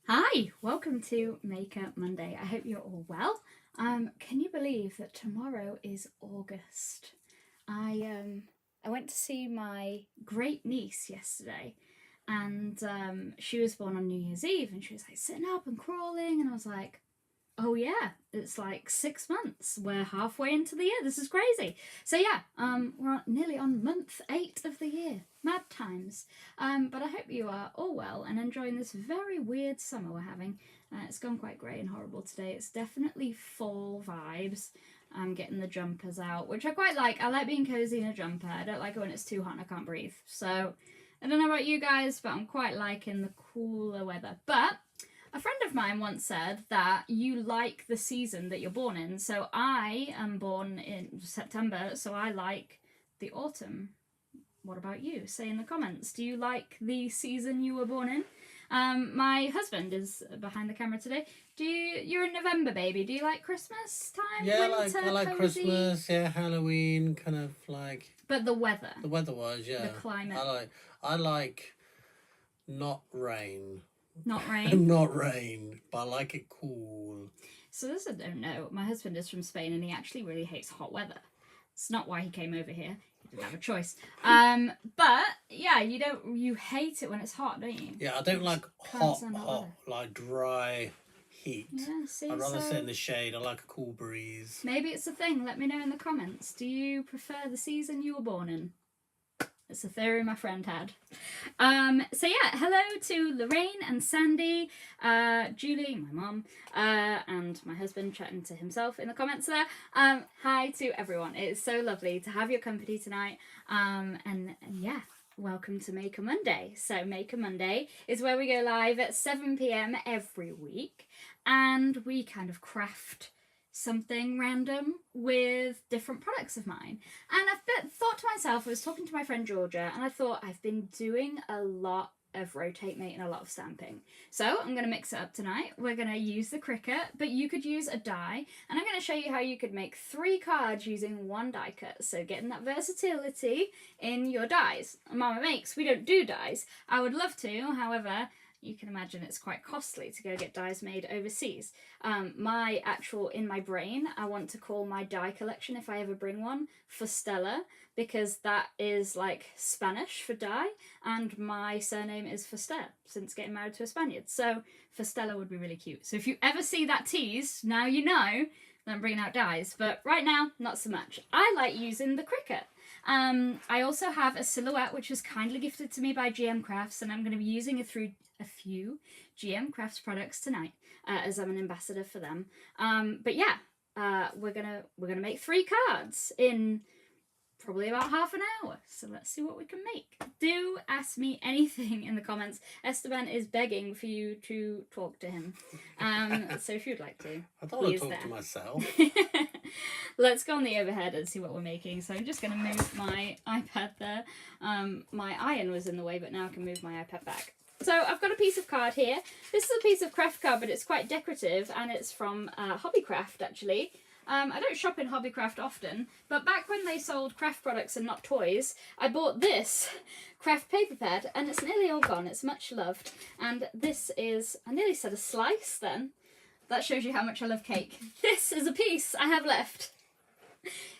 Hi, welcome to Makeup Monday. I hope you're all well. Can you believe that tomorrow is August? I went to see my great niece yesterday, and she was born on New Year's Eve, and she was like sitting up and crawling, and I was like, oh yeah, it's like 6 months. We're halfway into the year. This is crazy. So yeah, we're nearly on month 8 of the year. Mad times. But I hope you are all well and enjoying this very weird summer we're having. It's gone quite grey and horrible today. It's definitely fall vibes. I'm getting the jumpers out, which I quite like. I like being cozy in a jumper. I don't like it when it's too hot and I can't breathe. So I don't know about you guys, but I'm quite liking the cooler weather. But a friend of mine once said that you like the season that you're born in. So I am born in September, so I like the autumn. What about you? Say in the comments. Do you like the season you were born in? My husband is behind the camera today. You're a November baby. Do you like Christmas time? Yeah, winter, I like cozy? Christmas, yeah, Halloween, kind of like... But the weather. The weather-wise, yeah. The climate. I like not rain. Not rain? Not rain, but I like it cool. So this I don't know. My husband is from Spain and he actually really hates hot weather. It's not why he came over here. He didn't have a choice. But yeah, you hate it when it's hot, don't you? Yeah, I don't like hot, like dry heat. Yeah, see, I'd rather sit in the shade. I like a cool breeze. Maybe it's a thing. Let me know in the comments. Do you prefer the season you were born in? It's a theory my friend had. So yeah, hello to Lorraine and Sandy, Julie, my mum, and my husband chatting to himself in the comments there. Hi to everyone. It is so lovely to have your company tonight. And yeah, welcome to Make a Monday. So Make a Monday is where we go live at 7 p.m. every week, and we kind of craft something random with different products of mine. And I've thought to myself, I was talking to my friend Georgia, and I thought I've been doing a lot of rotate mate and a lot of stamping. So I'm going to mix it up tonight. We're going to use the Cricut, but you could use a die, and I'm going to show you how you could make 3 cards using 1 die cut. So getting that versatility in your dies. Mama Makes, we don't do dies. I would love to, however, you can imagine it's quite costly to go get dies made overseas. In my brain, I want to call my die collection, if I ever bring one, Fostella, because that is like Spanish for die, and my surname is Foster, since getting married to a Spaniard. So Fostella would be really cute. So if you ever see that tease, now you know that I'm bringing out dies. But right now, not so much. I like using the Cricut. I also have a silhouette which was kindly gifted to me by GM Crafts, and I'm going to be using it through a few GM Crafts products tonight, as I'm an ambassador for them. But yeah, we're gonna make 3 cards in probably about half an hour. So let's see what we can make. Do ask me anything in the comments. Esteban is begging for you to talk to him. So if you'd like to, I don't want to talk to myself. Let's go on the overhead and see what we're making. So I'm just going to move my iPad there. My iron was in the way, but now I can move my iPad back. So I've got a piece of card here. This is a piece of craft card, but it's quite decorative, and it's from Hobbycraft, actually. I don't shop in Hobbycraft often, but back when they sold craft products and not toys, I bought this craft paper pad, and it's nearly all gone. It's much loved. And this is, I nearly said a slice then. That shows you how much I love cake. This is a piece I have left.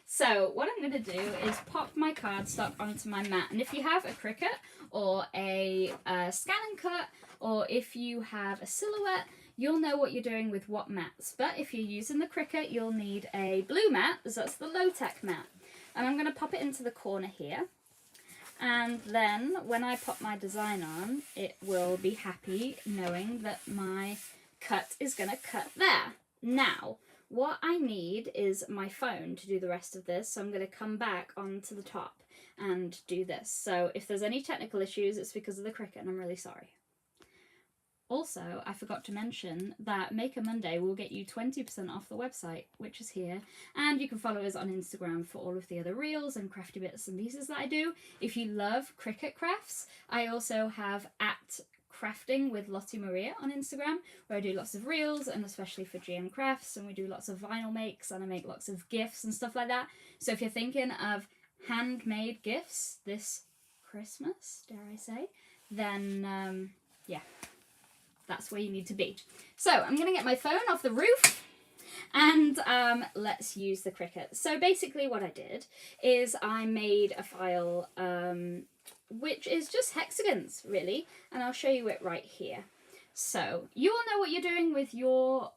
So what I'm going to do is pop my cardstock onto my mat. And if you have a Cricut or a Scan and Cut, or if you have a Silhouette, you'll know what you're doing with what mats. But if you're using the Cricut, you'll need a blue mat, as that's the low-tech mat. And I'm going to pop it into the corner here. And then when I pop my design on, it will be happy knowing that my cut is going to cut there. Now, what I need is my phone to do the rest of this. So I'm going to come back onto the top and do this. So if there's any technical issues, it's because of the Cricut, and I'm really sorry. Also, I forgot to mention that Maker Monday will get you 20% off the website, which is here. And you can follow us on Instagram for all of the other reels and crafty bits and pieces that I do. If you love Cricut crafts, I also have @crafting with Lottie Maria on Instagram, where I do lots of reels, and especially for GM Crafts, and we do lots of vinyl makes, and I make lots of gifts and stuff like that. So if you're thinking of handmade gifts this Christmas, dare I say, then yeah, that's where you need to be. So I'm going to get my phone off the roof, and let's use the Cricut. So basically what I did is I made a file which is just hexagons, really, and I'll show you it right here. So you will know what you're doing with your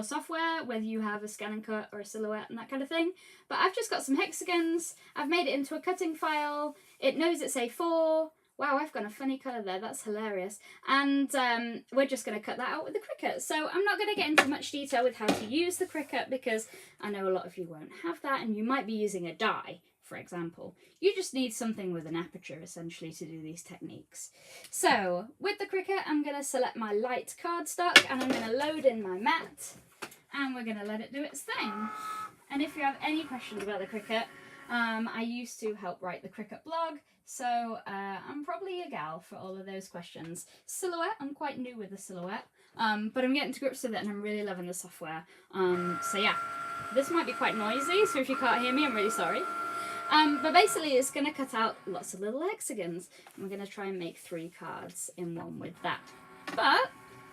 software, whether you have a Scan and Cut or a Silhouette and that kind of thing. But I've just got some hexagons. I've made it into a cutting file. It knows it's A4. Wow, I've got a funny colour there. That's hilarious. And we're just going to cut that out with the Cricut. So I'm not going to get into much detail with how to use the Cricut, because I know a lot of you won't have that, and you might be using a die, for example. You just need something with an aperture, essentially, to do these techniques. So with the Cricut, I'm going to select my light cardstock, and I'm going to load in my mat, and we're going to let it do its thing. And if you have any questions about the Cricut, I used to help write the Cricut blog, so I'm probably a gal for all of those questions. Silhouette, I'm quite new with the Silhouette, but I'm getting to grips with it, and I'm really loving the software. So yeah, this might be quite noisy, so if you can't hear me, I'm really sorry. But basically it's going to cut out lots of little hexagons, and we're going to try and make 3 cards in one with that. But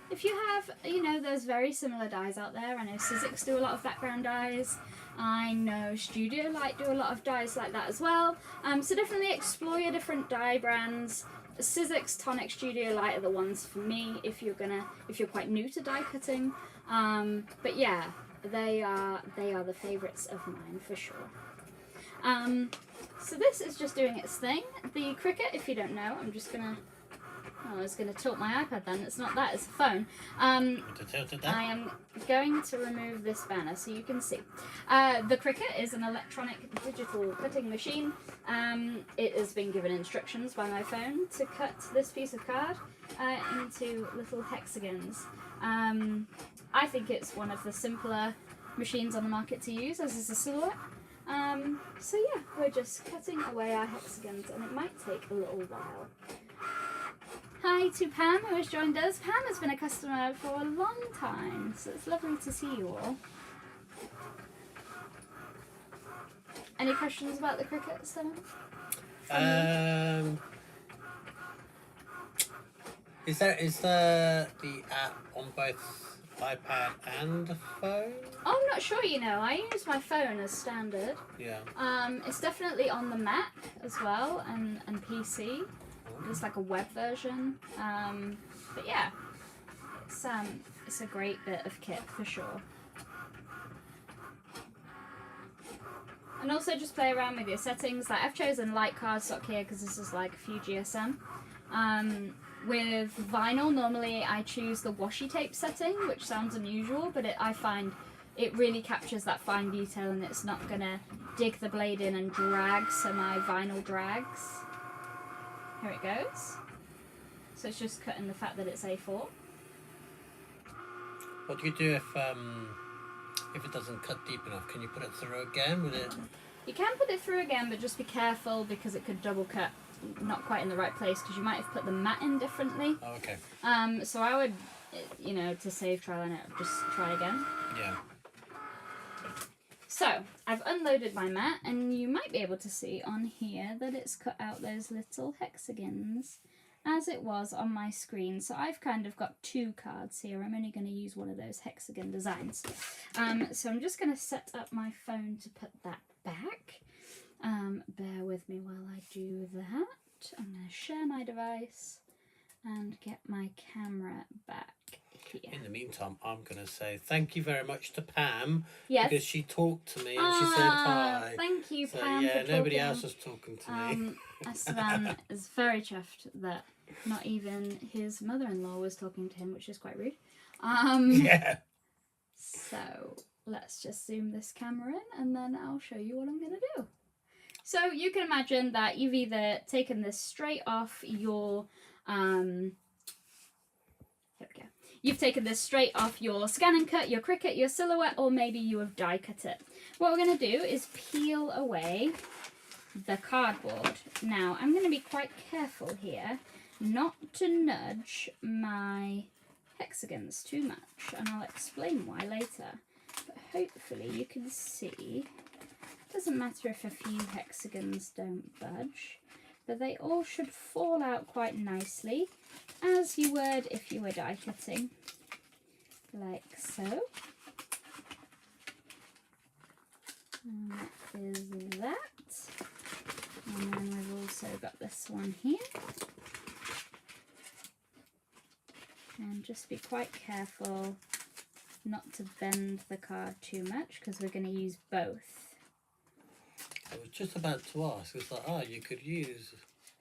if you have, you know, there's very similar dies out there. I know Sizzix do a lot of background dies. I know Studio Light do a lot of dies like that as well. So definitely explore your different die brands. Sizzix, Tonic, Studio Light are the ones for me if you're quite new to die cutting. But yeah, they are the favourites of mine for sure. So this is just doing its thing. The Cricut, if you don't know, I was going to tilt my iPad then. It's not that, it's a phone. I am going to remove this banner so you can see. The Cricut is an electronic digital cutting machine. It has been given instructions by my phone to cut this piece of card into little hexagons. I think it's one of the simpler machines on the market to use, as is a Silhouette. So yeah, we're just cutting away our hexagons, and it might take a little while. Hi to Pam, who has joined us. Pam has been a customer for a long time, so it's lovely to see you all. Any questions about the Cricut, Sam? Is there the app on both iPad and phone? Oh, I'm not sure, you know. I use my phone as standard. Yeah. It's definitely on the Mac as well, and PC. It's like a web version. But yeah, it's a great bit of kit for sure. And also just play around with your settings. Like I've chosen light cardstock here because this is like a few GSM. With vinyl, normally I choose the washi tape setting, which sounds unusual, but I find it really captures that fine detail, and it's not gonna dig the blade in and drag, so my vinyl drags. Here it goes. So it's just cutting the fact that it's A4. What do you do if it doesn't cut deep enough? Can you put it through again with it? You can put it through again, but just be careful because it could double cut. not quite in the right place because you might have put the mat in differently. Oh, okay. So I would, you know, to save trial and error, just try again. Yeah. So I've unloaded my mat, and you might be able to see on here that it's cut out those little hexagons as it was on my screen. So I've kind of got 2 cards here. I'm only going to use one of those hexagon designs. So I'm just going to set up my phone to put that back. Bear with me while I do that. I'm going to share my device and get my camera back here. In the meantime, I'm going to say thank you very much to Pam. Yes. Because she talked to me and she said hi. Thank you, So Pam. yeah, for nobody talking. else was talking to me. Esteban is very chuffed that not even his mother-in-law was talking to him, which is quite rude. Yeah. So let's just zoom this camera in, and then I'll show you what I'm going to do. So you can imagine that you've either taken this straight off your here we go. You've taken this straight off your Scan and Cut, your Cricut, your Silhouette, or maybe you have die cut it. What we're going to do is peel away the cardboard. Now, I'm going to be quite careful here not to nudge my hexagons too much, and I'll explain why later. But hopefully you can see, it doesn't matter if a few hexagons don't budge, but they all should fall out quite nicely, as you would if you were die cutting, like so. And that is that. And then we've also got this one here. And just be quite careful not to bend the card too much, because we're going to use both. I was just about to ask. It's like, you could use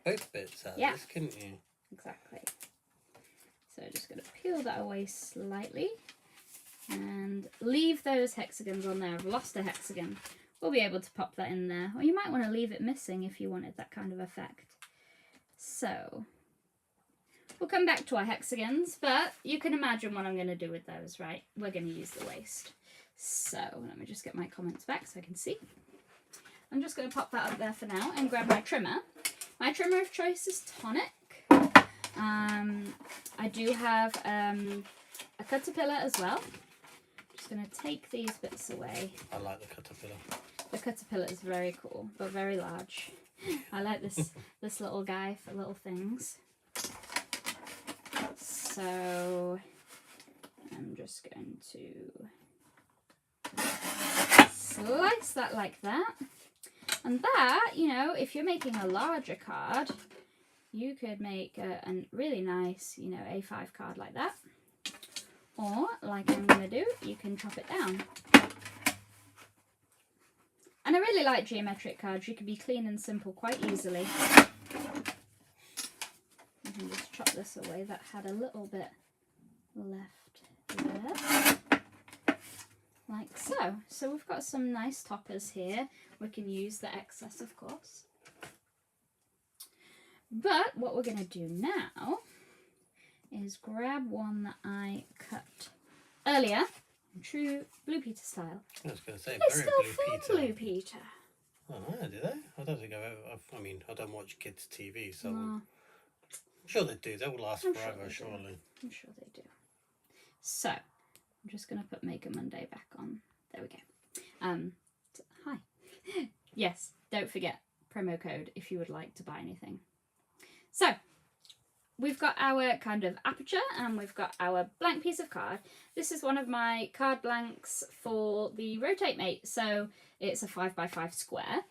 both bits out of Yeah. this, couldn't you? Exactly. So just going to peel that away slightly and leave those hexagons on there. I've lost a hexagon. We'll be able to pop that in there. Or you might want to leave it missing if you wanted that kind of effect. So we'll come back to our hexagons, but you can imagine what I'm going to do with those, right? We're going to use the waste. So let me just get my comments back so I can see. I'm just going to pop that up there for now and grab my trimmer. My trimmer of choice is Tonic. I do have a caterpillar as well. Just going to take these bits away. I like the caterpillar. The caterpillar is very cool, but very large. I like this little guy for little things. So I'm just going to slice that like that. And that, you know, if you're making a larger card, you could make a really nice, you know, A5 card like that. Or, like I'm going to do, you can chop it down. And I really like geometric cards. You can be clean and simple quite easily. You can just chop this away. That had a little bit left there. Like so. So we've got some nice toppers here. We can use the excess, of course. But what we're going to do now is grab one that I cut earlier, true Blue Peter style. I was going to say, They very still Blue film Peter. Blue Peter. Oh, do they? I don't think I mean, I don't watch kids' TV, so No. I'm sure they do. They will last I'm sure forever, they do. surely. I'm sure they do. So, I'm just going to put Maker Monday back on. There we go. Hi. Yes, don't forget, promo code if you would like to buy anything. So, we've got our kind of aperture and we've got our blank piece of card. This is one of my card blanks for the Rotate Mate. So, it's a 5x5 square.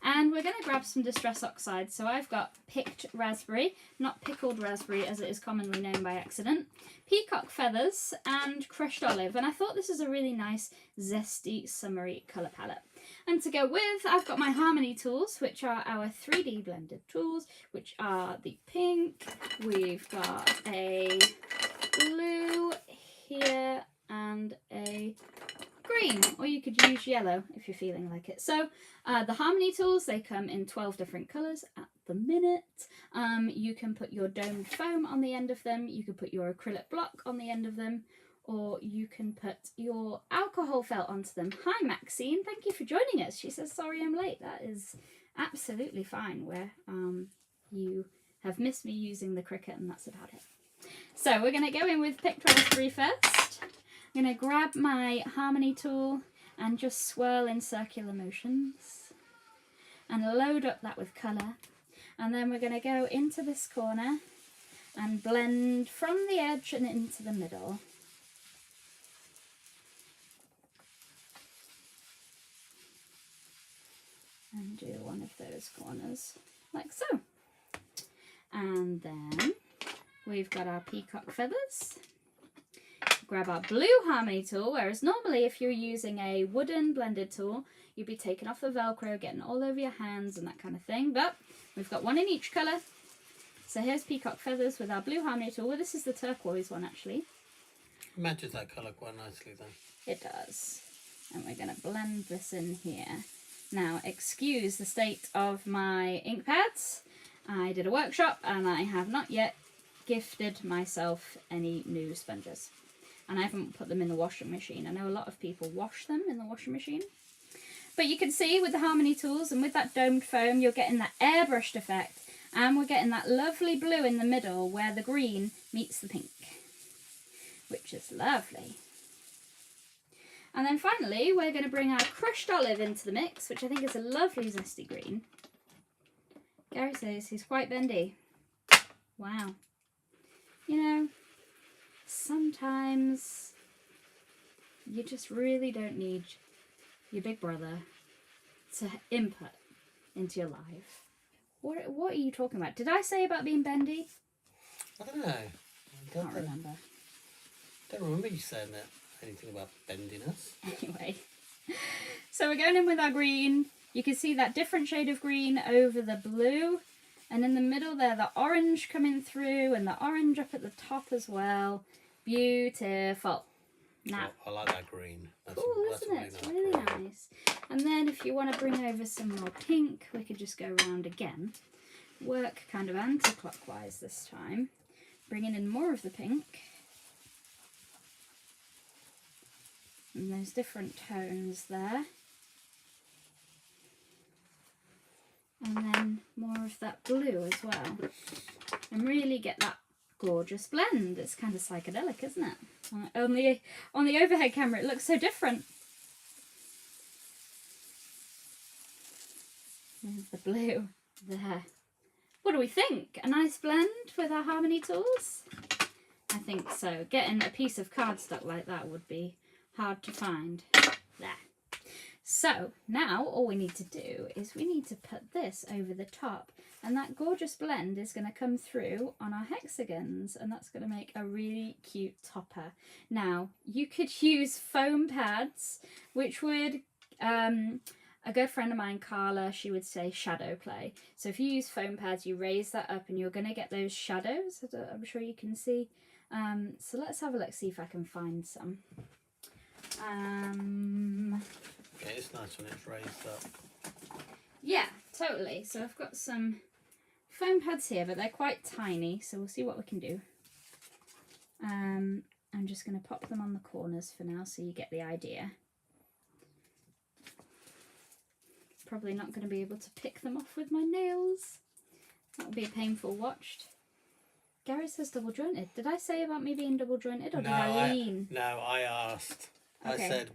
And we're going to grab some Distress Oxide. So I've got picked raspberry, not pickled raspberry as it is commonly known by accident, peacock feathers, and crushed olive. And I thought this is a really nice, zesty, summery colour palette. And to go with, I've got my Harmony tools, which are our 3D blended tools, which are the pink. We've got a blue here and a green, or you could use yellow if you're feeling like it. So the Harmony tools, they come in 12 different colours at the minute. You can put your domed foam on the end of them, you can put your acrylic block on the end of them, or you can put your alcohol felt onto them. Hi Maxine, thank you for joining us. She says, sorry I'm late. That is absolutely fine. We're you have missed me using the Cricut, and that's about it. So we're going to go in with Picked Raspberry first. I'm going to grab my Harmony tool and just swirl in circular motions and load up that with colour. And then we're going to go into this corner and blend from the edge and into the middle. And do one of those corners like so. And then we've got our peacock feathers. Grab our blue Harmony tool, whereas normally if you're using a wooden blended tool, you'd be taking off the Velcro, getting all over your hands and that kind of thing. But we've got one in each colour. So here's peacock feathers with our blue Harmony tool. Well, this is the turquoise one actually. Matches that colour quite nicely then. It does. And we're going to blend this in here. Now, excuse the state of my ink pads. I did a workshop and I have not yet gifted myself any new sponges. And I haven't put them in the washing machine. I know a lot of people wash them in the washing machine. But you can see with the Harmony tools and with that domed foam, you're getting that airbrushed effect. And we're getting that lovely blue in the middle where the green meets the pink, which is lovely. And then finally, we're going to bring our crushed olive into the mix, which I think is a lovely zesty green. Gary says he's quite bendy. Wow. You know, sometimes you just really don't need your big brother to input into your life. What are you talking about? Did I say about being bendy? I don't know. I can't remember. Don't remember you saying that. Anything about bendiness. Anyway, so we're going in with our green. You can see that different shade of green over the blue. And in the middle there, the orange coming through and the orange up at the top as well. Beautiful. Now, I like that green. That's cool, isn't it? It's really nice. And then if you want to bring over some more pink, we could just go around again. Work kind of anti-clockwise this time. Bringing in more of the pink. And there's different tones there. And then more of that blue as well. And really get that gorgeous blend. It's kind of psychedelic, isn't it? On the overhead camera it looks so different. There's the blue there. What do we think? A nice blend with our Harmony tools? I think so. Getting a piece of cardstock like that would be hard to find. There. So now all we need to do is we need to put this over the top, and that gorgeous blend is going to come through on our hexagons, and that's going to make a really cute topper. Now you could use foam pads, which would a good friend of mine, Carla, she would say shadow play. So if you use foam pads, you raise that up and you're going to get those shadows. I'm sure you can see. So let's have a look, see if I can find some. Okay, it's nice when it's raised up. Yeah, totally. So I've got some foam pads here, but they're quite tiny, so we'll see what we can do. I'm just going to pop them on the corners for now so you get the idea. Probably not going to be able to pick them off with my nails. That would be a painful watch. Gary says double jointed. Did I say about me being double jointed, or did I lean? No, I asked. Okay.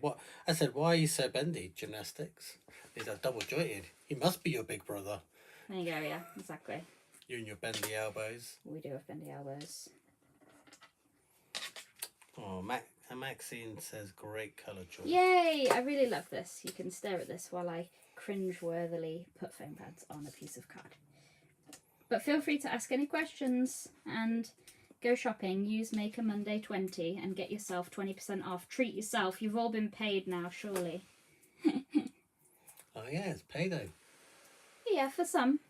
I said, why are you so bendy? Gymnastics. He's like, double jointed. He must be your big brother. There you go, yeah, exactly. You and your bendy elbows. We do have bendy elbows. Oh, Maxine says great colour choice. Yay! I really love this. You can stare at this while I cringe-worthily put foam pads on a piece of card. But feel free to ask any questions and go shopping. Use Maker Monday 20 and get yourself 20% off. Treat yourself. You've all been paid now, surely. Oh yeah, it's payday. Yeah, for some.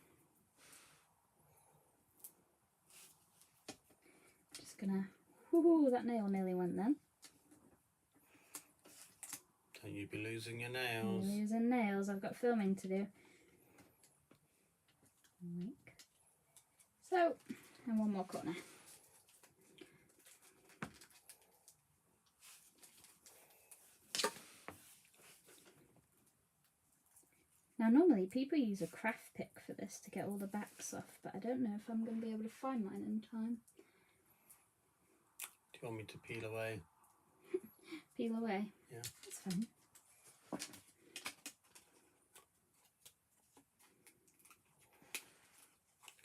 Just gonna... Woohoo, that nail nearly went then. Don't you be losing your nails. I'm losing nails. I've got filming to do. So, and one more corner. Now, normally people use a craft pick for this to get all the backs off, but I don't know if I'm going to be able to find mine in time. Do you want me to peel away? Peel away? Yeah. That's fine.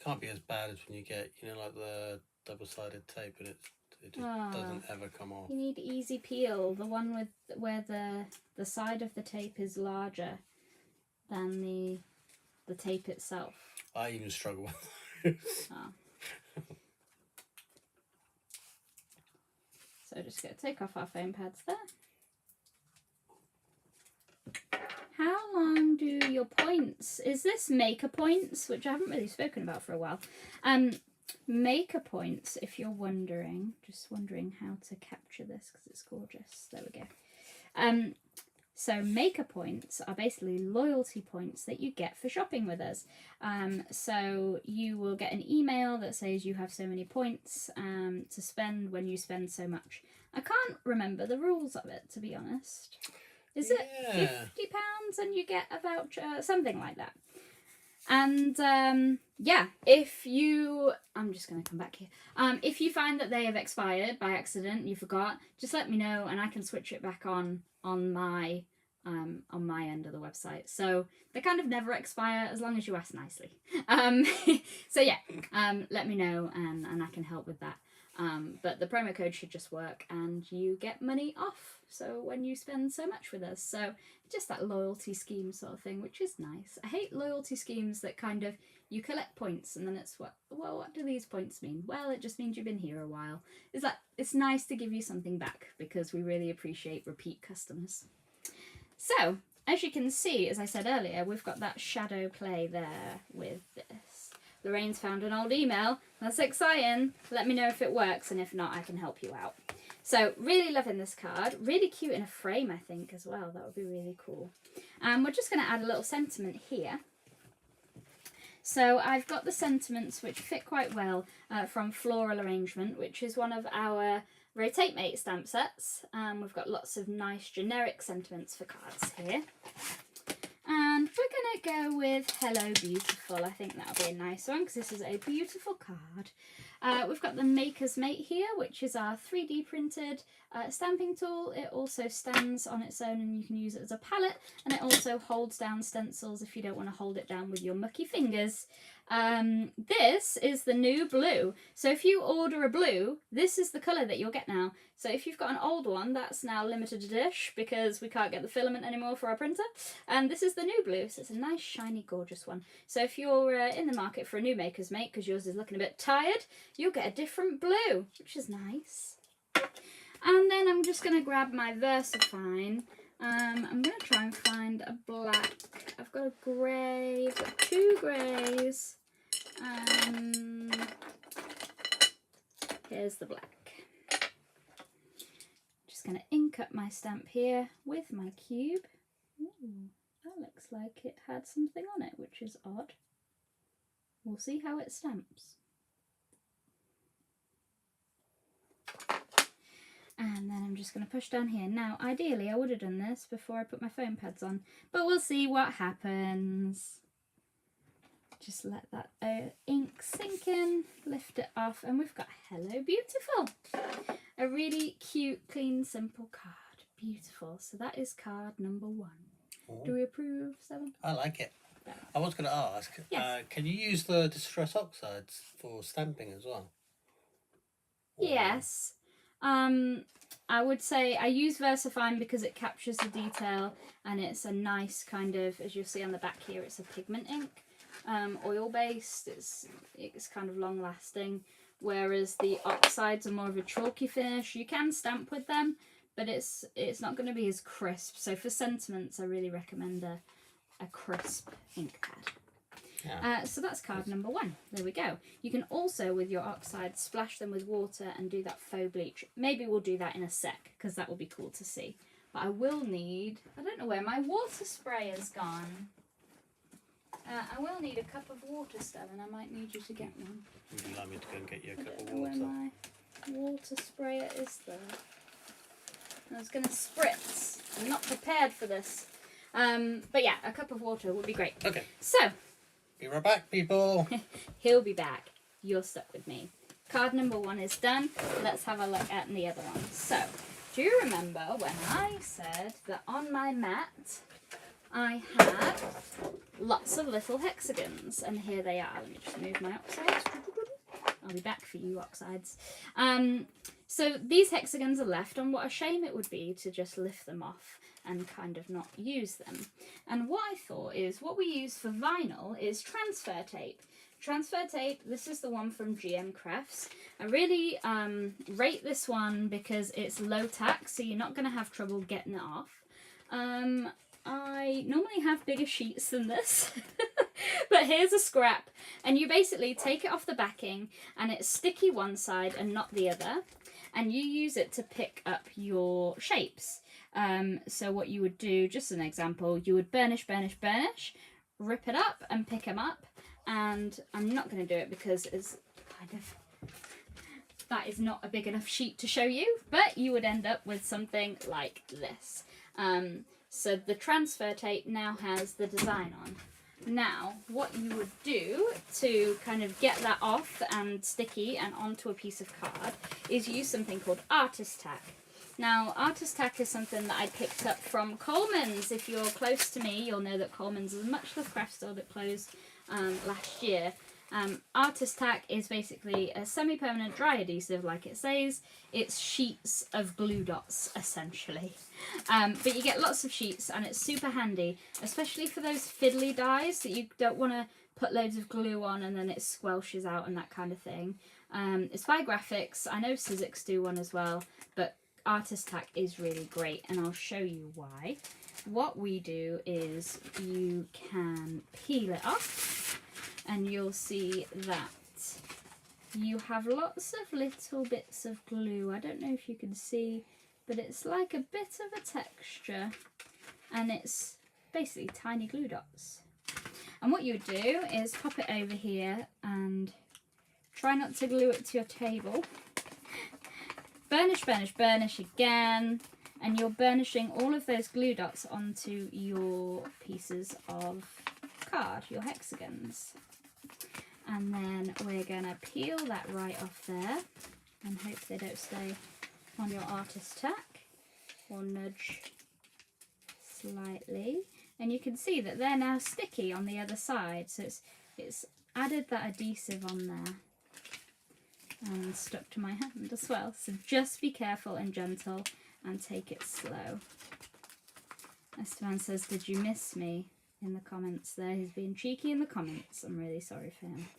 Can't be as bad as when you get, like the double-sided tape and it just doesn't ever come off. You need easy peel, the one with where the side of the tape is larger than the tape itself. I even struggle with those. Oh. So just going to take off our foam pads there. How long do your points? Is this maker points, which I haven't really spoken about for a while? Maker points, if you're wondering, just wondering how to capture this because it's gorgeous. There we go. So maker points are basically loyalty points that you get for shopping with us. So you will get an email that says you have so many points to spend when you spend so much. I can't remember the rules of it, to be honest. Is it £50 and you get a voucher? Something like that. And yeah, if you... I'm just going to come back here. If you find that they have expired by accident, you forgot, just let me know and I can switch it back on my end of the website. So they kind of never expire as long as you ask nicely. So yeah, let me know and I can help with that. But the promo code should just work and you get money off. So when you spend so much with us. So just that loyalty scheme sort of thing, which is nice. I hate loyalty schemes that kind of, you collect points and then it's what do these points mean? Well, it just means you've been here a while. It's nice to give you something back because we really appreciate repeat customers. So, as you can see, as I said earlier, we've got that shadow play there with this. Lorraine's found an old email. That's exciting. Let me know if it works, and if not, I can help you out. So, really loving this card. Really cute in a frame, I think, as well. That would be really cool. We're just going to add a little sentiment here. So, I've got the sentiments which fit quite well from Floral Arrangement, which is one of our Rotate Mate stamp sets. We've got lots of nice generic sentiments for cards here. And we're going to go with Hello Beautiful. I think that'll be a nice one because this is a beautiful card. We've got the Maker's Mate here, which is our 3D printed stamping tool. It also stands on its own and you can use it as a palette. And it also holds down stencils if you don't want to hold it down with your mucky fingers. This is the new blue. So if you order a blue, this is the colour that you'll get now. So if you've got an old one, that's now limited edition because we can't get the filament anymore for our printer. And this is the new blue, so it's a nice, shiny, gorgeous one. So if you're in the market for a new Maker's Mate, because yours is looking a bit tired, you'll get a different blue, which is nice. And then I'm just going to grab my VersaFine. I'm going to try and find a black. I've got a grey, I've got two greys. Here's the black. Just going to ink up my stamp here with my cube. Ooh, that looks like it had something on it, which is odd. We'll see how it stamps. And then I'm just going to push down here. Now, ideally, I would have done this before I put my foam pads on, but we'll see what happens. Just let that ink sink in, lift it off, and we've got Hello Beautiful. A really cute, clean, simple card. Beautiful. So that is card number 1. Oh. Do we approve, Seven? I like it. Yeah. I was going to ask, yes. Can you use the Distress Oxides for stamping as well? Or... Yes. I would say I use VersaFine because it captures the detail and it's a nice kind of, as you'll see on the back here, it's a pigment ink. Oil based, it's kind of long lasting, whereas the oxides are more of a chalky finish. You can stamp with them, but it's not going to be as crisp. So for sentiments, I really recommend a crisp ink pad. Yeah. So that's card number 1. There we go. You can also, with your oxides, splash them with water and do that faux bleach. Maybe we'll do that in a sec, because that will be cool to see. But I will need, I don't know where my water spray has gone. I will need a cup of water, Stellan. I might need you to get one. Would you like me to go and get you a cup of water? Where my water sprayer is there. I was going to spritz. I'm not prepared for this. But yeah, a cup of water would be great. Okay. So, Be right back, people. he'll be back. You're stuck with me. Card number 1 is done. Let's have a look at the other one. So, do you remember when I said that on my mat I had lots of little hexagons? And here they are. Let me just move my oxides. I'll be back for you, oxides. So these hexagons are left, and what a shame it would be to just lift them off and kind of not use them. And what I thought is, what we use for vinyl is transfer tape. Transfer tape, this is the one from GM Crafts. I really rate this one because it's low tax, so you're not going to have trouble getting it off. I normally have bigger sheets than this, but here's a scrap, and you basically take it off the backing, and it's sticky one side and not the other, and you use it to pick up your shapes. So what you would do, just an example, you would burnish, rip it up and pick them up. And I'm not going to do it because it's kind of, that is not a big enough sheet to show you, but you would end up with something like this. So the transfer tape now has the design on. Now, what you would do to kind of get that off and sticky and onto a piece of card is use something called Artist Tack. Now, Artist Tack is something that I picked up from Coleman's. If you're close to me, you'll know that Coleman's is a much loved craft store that closed last year. Artist Tack is basically a semi-permanent dry adhesive, like it says. It's sheets of glue dots, essentially. But you get lots of sheets, and it's super handy, especially for those fiddly dies that you don't want to put loads of glue on and then it squelches out and that kind of thing. It's by Graphics. I know Sizzix do one as well, but Artist Tack is really great, and I'll show you why. What we do is you can peel it off, and you'll see that you have lots of little bits of glue. I don't know if you can see, but it's like a bit of a texture, and it's basically tiny glue dots. And what you would do is pop it over here and try not to glue it to your table. Burnish again, and you're burnishing all of those glue dots onto your pieces of card, your hexagons. And then we're gonna peel that right off there and hope they don't stay on your Artist Tack, or nudge slightly. And you can see that they're now sticky on the other side, so it's added that adhesive on there and stuck to my hand as well. So just be careful and gentle and take it slow. Esteban says, "Did you miss me?" in the comments there. He's being cheeky in the comments. I'm really sorry for him.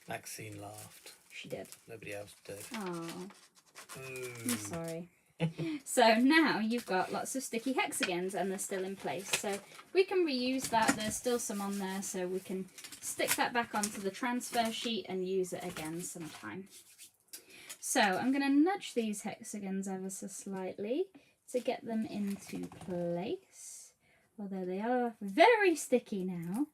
Maxine laughed. She did. Nobody else did. Oh, I'm sorry. So now you've got lots of sticky hexagons and they're still in place. So we can reuse that. There's still some on there, so we can stick that back onto the transfer sheet and use it again sometime. So I'm going to nudge these hexagons ever so slightly to get them into place. Although they are very sticky now.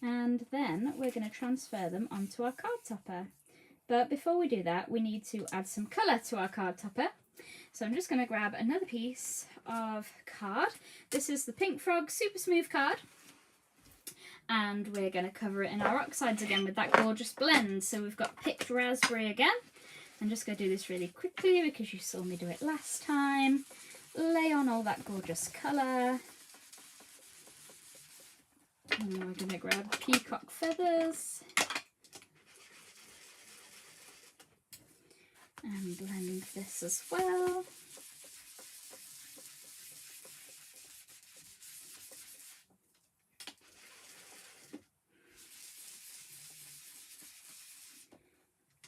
And then we're going to transfer them onto our card topper. But before we do that, we need to add some colour to our card topper. So I'm just going to grab another piece of card. This is the Pink Frog Super Smooth card. And we're going to cover it in our oxides again with that gorgeous blend. So we've got Picked Raspberry again. I'm just going to do this really quickly because you saw me do it last time. Lay on all that gorgeous colour. And we're going to grab Peacock Feathers. And blend this as well.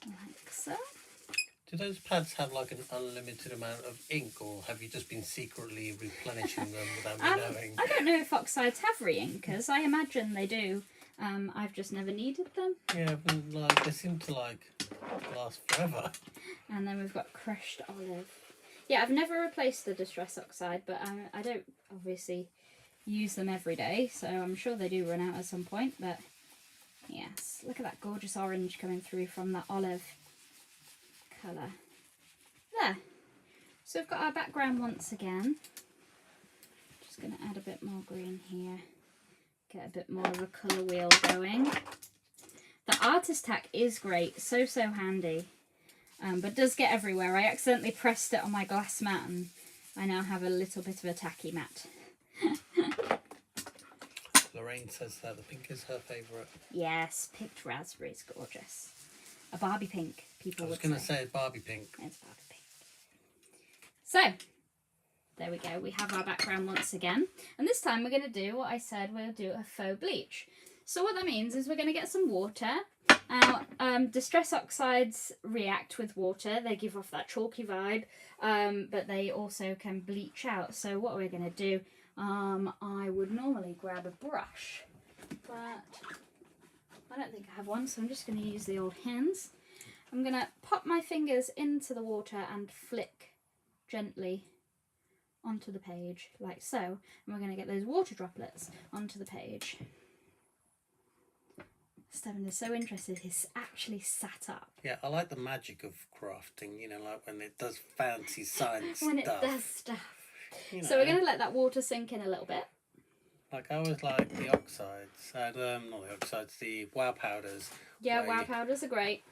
Like so. Do those pads have like an unlimited amount of ink, or have you just been secretly replenishing them without me knowing? I don't know if oxides have re-inkers. I imagine they do. I've just never needed them. Yeah, but like they seem to like last forever. And then we've got Crushed Olive. Yeah, I've never replaced the Distress Oxide, but I don't obviously use them every day, so I'm sure they do run out at some point. But yes, look at that gorgeous orange coming through from that olive colour. There. So we've got our background once again. Just going to add a bit more green here. Get a bit more of a colour wheel going. The artist tack is great, so handy, but does get everywhere. I accidentally pressed it on my glass mat and I now have a little bit of a tacky mat. Lorraine says that the pink is her favourite. Yes, pinked raspberry is gorgeous. A Barbie pink, people would say. I was going to say Barbie pink. It's Barbie pink. So, there we go. We have our background once again. And this time we're going to do what I said we'll do, a faux bleach. So what that means is we're going to get some water. Now, distress oxides react with water. They give off that chalky vibe, but they also can bleach out. So what we're going to do, I would normally grab a brush, but I don't think I have one, so I'm just going to use the old hands. I'm going to pop my fingers into the water and flick gently onto the page, like so. And we're going to get those water droplets onto the page. Stephen is so interested, he's actually sat up. Yeah, I like the magic of crafting, you know, like when it does fancy science When stuff. it does stuff. You know, So we're going to let that water sink in a little bit. like I always like the oxides, and not the oxides, the wow powders. Yeah, wow powders are great.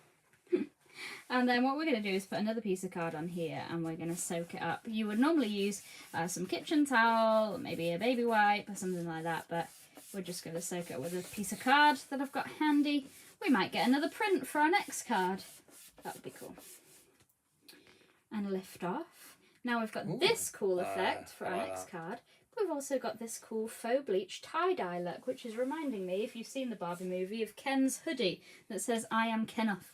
And then what we're going to do is put another piece of card on here and we're going to soak it up. You would normally use some kitchen towel, maybe a baby wipe or something like that, but we're just going to soak it with a piece of card that I've got handy. We might get another print for our next card. That would be cool. And lift off. Now we've got this cool effect for our next card. We've also got this cool faux bleach tie-dye look, which is reminding me, if you've seen the Barbie movie, of Ken's hoodie that says, "I am Kenoff."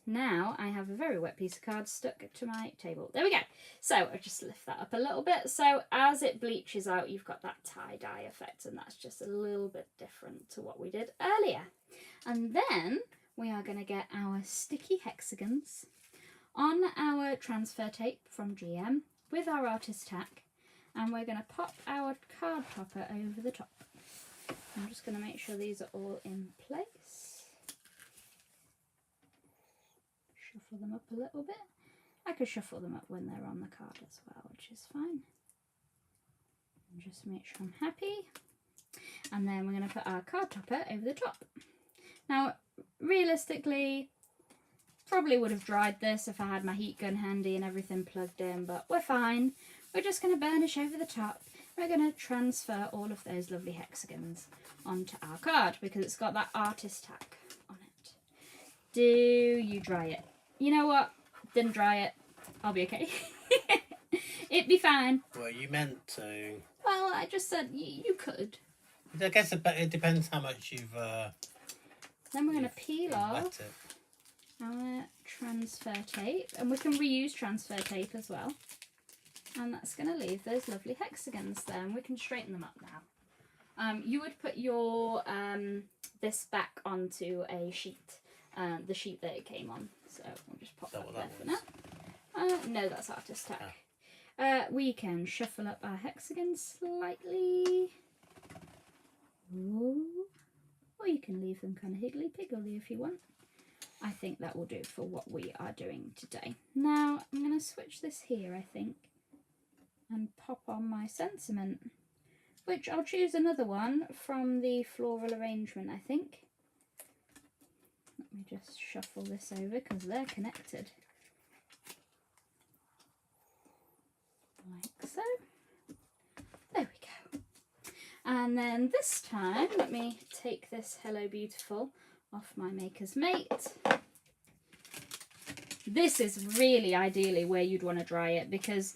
Now I have a very wet piece of card stuck to my table. There we go. So I just lift that up a little bit. So as it bleaches out, you've got that tie-dye effect, and that's just a little bit different to what we did earlier. And then we are going to get our sticky hexagons on our transfer tape from GM with our artist tack, and we're going to pop our card topper over the top. I'm just going to make sure these are all in place. Shuffle them up a little bit. I could shuffle them up when they're on the card as well, which is fine. And just make sure I'm happy. And then we're going to put our card topper over the top. Now, realistically, probably would have dried this if I had my heat gun handy and everything plugged in, but we're fine. We're just going to burnish over the top. We're going to transfer all of those lovely hexagons onto our card because it's got that artist tack on it. Do you dry it? You know what? Didn't dry it. I'll be okay. It'd be fine. Well, you meant to. Well, I just said you could. I guess it depends how much you've. Then we're going to peel off wet it. our transfer tape, and we can reuse transfer tape as well. And that's going to leave those lovely hexagons there, and we can straighten them up now. You would put your this back onto a sheet, the sheet that it came on. So we'll just pop that there for now. No, that's artist tack. We can shuffle up our hexagons slightly. Ooh. Or you can leave them kind of higgly-piggly if you want. I think that will do for what we are doing today. Now I'm going to switch this here, I think, and pop on my sentiment, which I'll choose another one from the floral arrangement, I think. Let me just shuffle this over because they're connected. Like so. There we go. And then this time, let me take this Hello Beautiful off my Maker's Mate. This is really ideally where you'd want to dry it because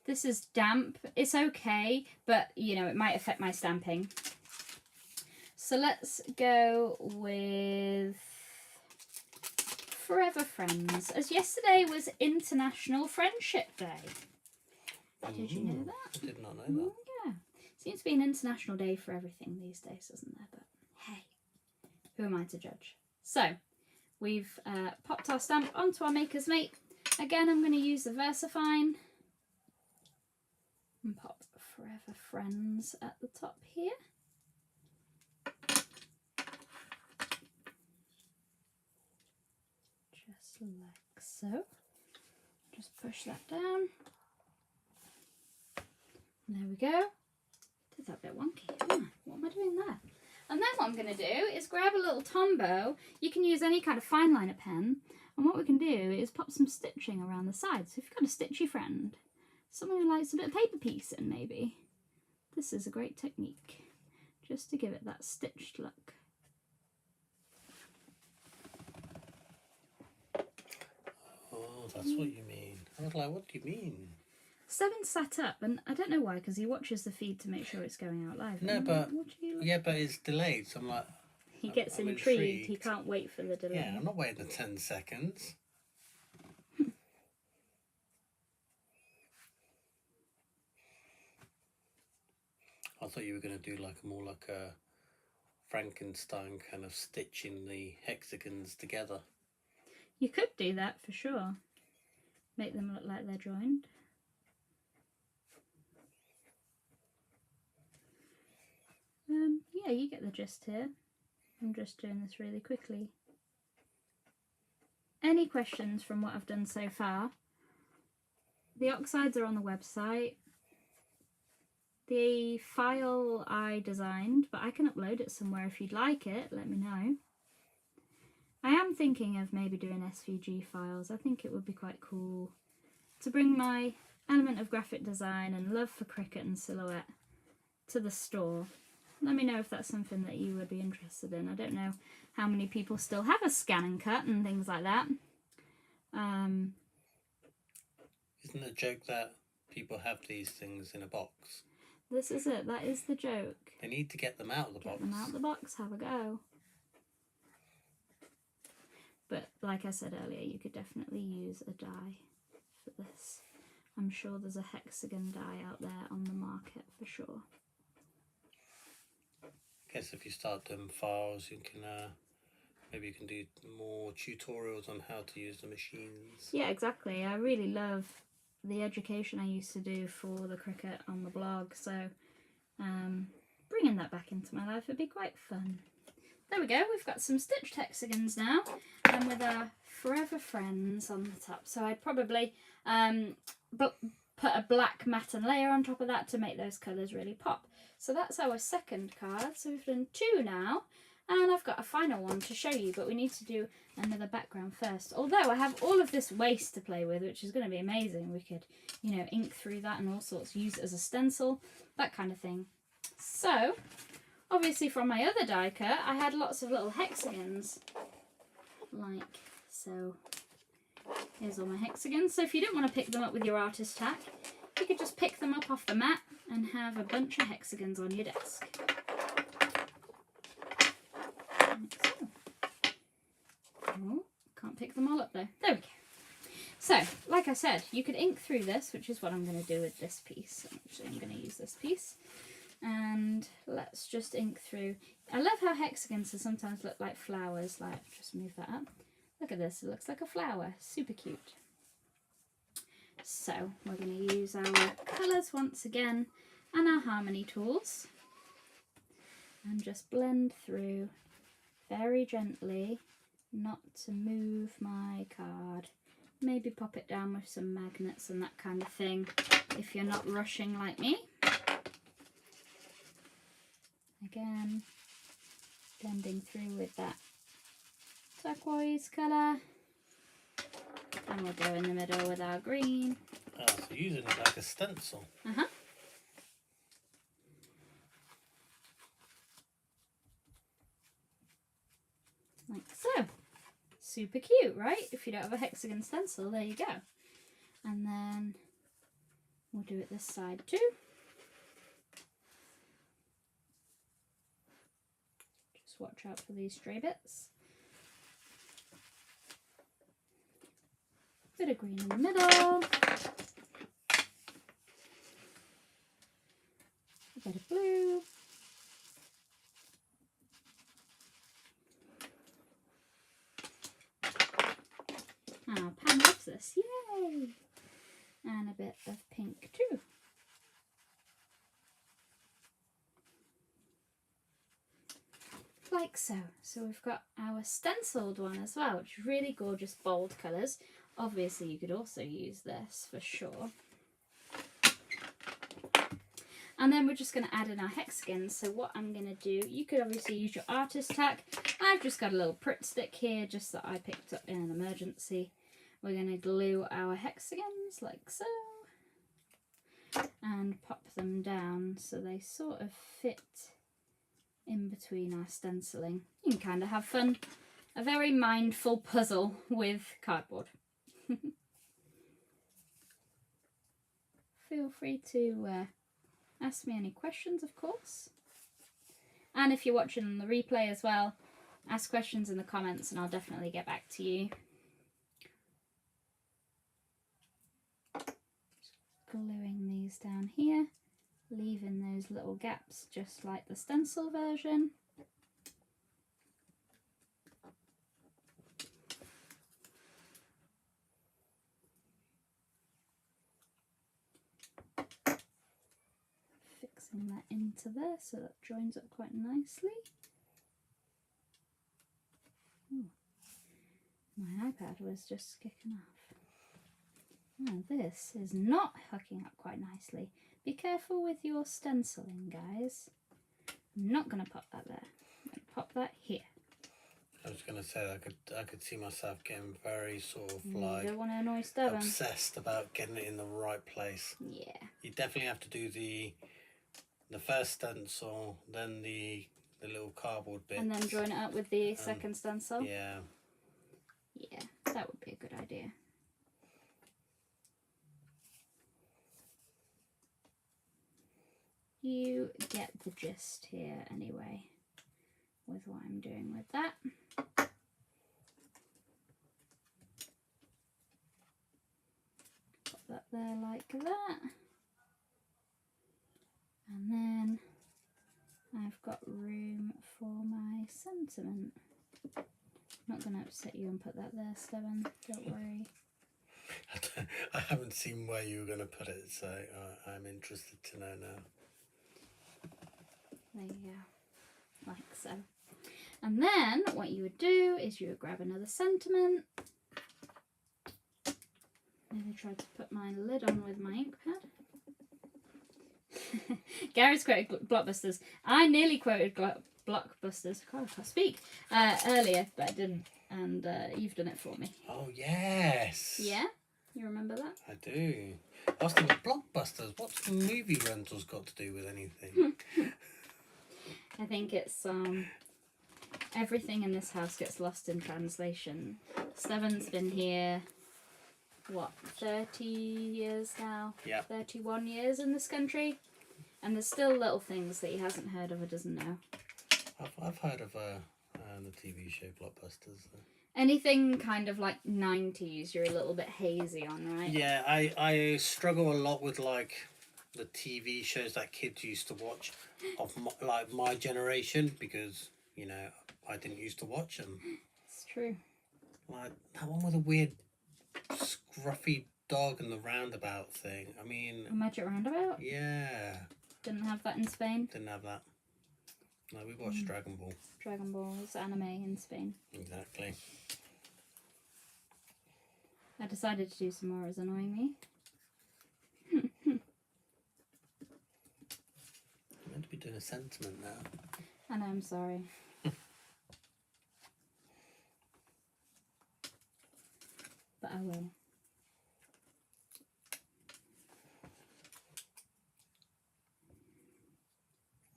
this is damp. It's okay, but you know, it might affect my stamping. So let's go with Forever Friends, as yesterday was International Friendship Day. Did you know that? I did not know that. Yeah. Seems to be an international day for everything these days, doesn't there? But hey, who am I to judge? So, we've popped our stamp onto our Maker's Mate. Again, I'm going to use the VersaFine and pop Forever Friends at the top here. Just like so. Just push that down. There we go. Did that a bit wonky. What am I doing there? And then what I'm going to do is grab a little Tombow. You can use any kind of fine liner pen. And what we can do is pop some stitching around the sides. So if you've got a stitchy friend, someone who likes a bit of paper piecing maybe, this is a great technique. Just to give it that stitched look. Oh, that's what you mean. I was like, what do you mean? Seven sat up, and I don't know why, because he watches the feed to make sure it's going out live. No, And but what do you... yeah, but it's delayed. So I'm like, He gets I'm intrigued. He intrigued. can't wait for the delay. Yeah, I'm not waiting the 10 seconds. I thought you were going to do like more like a Frankenstein kind of stitching the hexagons together. You could do that for sure. Make them look like they're joined. Yeah, you get the gist here. I'm just doing this really quickly. Any questions from what I've done so far? The oxides are on the website. The file I designed, but I can upload it somewhere if you'd like it, let me know. I am thinking of maybe doing SVG files. I think it would be quite cool to bring my element of graphic design and love for Cricut and Silhouette to the store. Let me know if that's something that you would be interested in. I don't know how many people still have a scan and cut and things like that. Isn't it a joke that people have these things in a box? This is it. That is the joke. They need to get them out of the box. Get them out of the box. Have a go. But like I said earlier, you could definitely use a die for this. I'm sure there's a hexagon die out there on the market for sure. I guess if you start doing files, you can maybe you can do more tutorials on how to use the machines. Yeah, exactly. I really love the education I used to do for the Cricut on the blog, so bringing that back into my life would be quite fun. There we go, we've got some stitched hexagons now, and with our Forever Friends on the top. So I'd probably put a black matte layer on top of that to make those colours really pop. So that's our second card. So we've done 2 now, and I've got a final one to show you, but we need to do another background first. Although I have all of this waste to play with, which is going to be amazing. We could, you know, ink through that and all sorts, use it as a stencil, that kind of thing. So, obviously from my other die cut, I had lots of little hexagons, like so. Here's all my hexagons. So if you didn't want to pick them up with your artist tack, you could just pick them up off the mat and have a bunch of hexagons on your desk. Like so. Oh, can't pick them all up though. There we go. So, like I said, you could ink through this, which is what I'm going to do with this piece. Actually, I'm going to use this piece. And let's just ink through. I love how hexagons sometimes look like flowers. Like, just move that up. Look at this, it looks like a flower. Super cute. So, we're going to use our colours once again and our harmony tools. And just blend through very gently, not to move my card. Maybe pop it down with some magnets and that kind of thing if you're not rushing like me. Again, blending through with that turquoise colour. And we'll go in the middle with our green. Oh, so using it like a stencil. Uh-huh. Like so. Super cute, right? If you don't have a hexagon stencil, there you go. And then we'll do it this side too. Just watch out for these stray bits. Bit of green in the middle. A bit of blue. Oh, Pam loves this, yay! And a bit of pink too. Like so. So we've got our stenciled one as well, which is really gorgeous bold colours. Obviously, you could also use this for sure. And then we're just going to add in our hexagons. So what I'm going to do, you could obviously use your artist tack. I've just got a little Pritt stick here, just that I picked up in an emergency. We're going to glue our hexagons like so. And pop them down so they sort of fit in between our stenciling. You can kind of have fun. A very mindful puzzle with cardboard. Feel free to ask me any questions, of course. And if you're watching on the replay as well, ask questions in the comments and I'll definitely get back to you. Gluing these down here, leaving those little gaps just like the stencil version. Fixing that into there so that joins up quite nicely. Ooh, my iPad was just kicking off. Oh, this is not hooking up quite nicely. Be careful with your stenciling, guys. I'm not going to pop that there. I'm going to pop that here. I was going to say I could see myself getting very sort of You like don't want to annoy Stubborn. obsessed about getting it in the right place. Yeah. You definitely have to do the first stencil, then the little cardboard bit, And then join it up with the second stencil. Yeah. Yeah, that would be a good idea. You get the gist here anyway with what I'm doing with that. Put that there like that. And then I've got room for my sentiment. I'm not going to upset you and put that there, Stubborn, don't worry. I haven't seen where you were going to put it, so I'm interested to know now. There you go, like so. And then what you would do is you would grab another sentiment. Maybe try to put my lid on with my ink pad. Gary's quoted Blockbusters. I nearly quoted Blockbusters, I can't speak, earlier, but I didn't. And you've done it for me. Oh, yes. Yeah? You remember that? I do. I was thinking Blockbusters. What's movie rentals got to do with anything? I think it's everything in this house gets lost in translation. Steven's been here, what, 30 years now? Yeah. 31 years in this country. And there's still little things that he hasn't heard of or doesn't know. I've heard of the TV show Blockbusters. Anything kind of like 90s you're a little bit hazy on, right? Yeah, I struggle a lot with like the TV shows that kids used to watch of my generation, because, you know, I didn't used to watch them. It's true. Like that one with a weird scruffy dog and the roundabout thing. I mean... A Magic Roundabout? Yeah. Didn't have that in Spain? Didn't have that. No, we watched Dragon Ball. Dragon Ball is anime in Spain. Exactly. I decided to do some more as annoying me. I'm meant to be doing a sentiment now. I know, I'm sorry. But I will.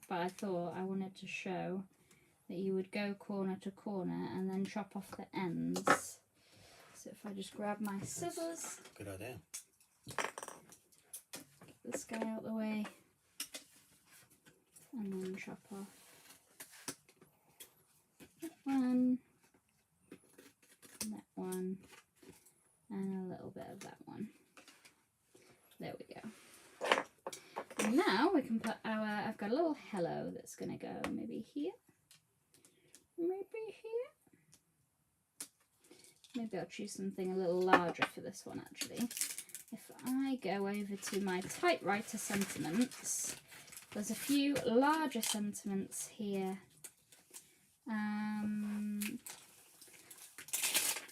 But I thought I wanted to show that you would go corner to corner and then chop off the ends. So if I just grab my scissors, Good idea. get this guy out the way, and then chop off that one, and a little bit of that one. There we go. And now we can put our, I've got a little hello that's going to go maybe here, maybe here. Maybe I'll choose something a little larger for this one actually. If I go over to my typewriter sentiments, there's a few larger sentiments here.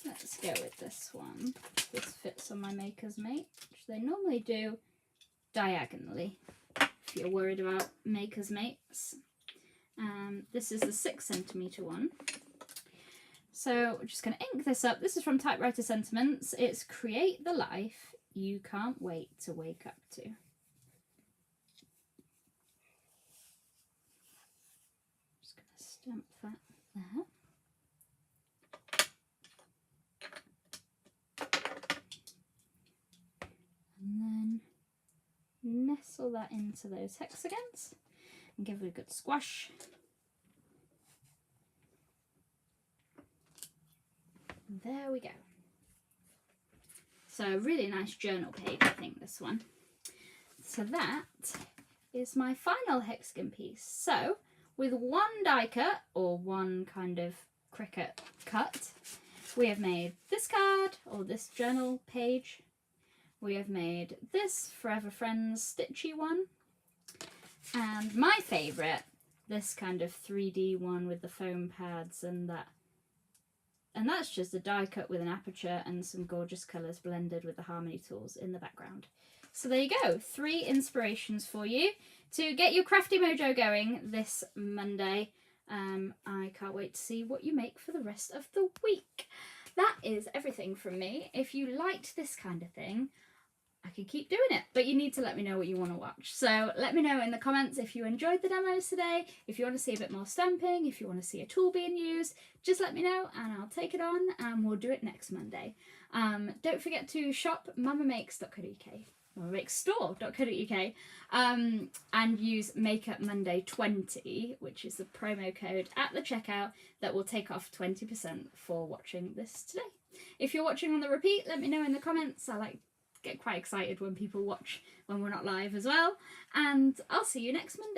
Let's go with this one. This fits on my Maker's Mate, which they normally do diagonally, if you're worried about Maker's Mates. This is the 6cm one. So we're just going to ink this up. This is from Typewriter Sentiments. It's Create the Life You Can't Wait to Wake Up To. Just going to stamp that there. And then nestle that into those hexagons and give it a good squash. And there we go. So a really nice journal page, I think, this one. So that is my final hexagon piece. So with one die cut, or one kind of Cricut cut, we have made this card, or this journal page. We have made this Forever Friends stitchy one. And my favourite, this kind of 3D one with the foam pads and that. And that's just a die cut with an aperture and some gorgeous colours blended with the Harmony tools in the background. So there you go, 3 inspirations for you to get your crafty mojo going this Monday. I can't wait to see what you make for the rest of the week. That is everything from me. If you liked this kind of thing, I could keep doing it, but you need to let me know what you want to watch. So let me know in the comments if you enjoyed the demos today, if you want to see a bit more stamping, if you want to see a tool being used, just let me know and I'll take it on and we'll do it next Monday. Don't forget to shop mamamakes.co.uk, mamamakesstore.co.uk, and use Makeup Monday 20, which is the promo code at the checkout that will take off 20% for watching this today. If you're watching on the repeat, let me know in the comments. I get quite excited when people watch when we're not live as well, and I'll see you next Monday.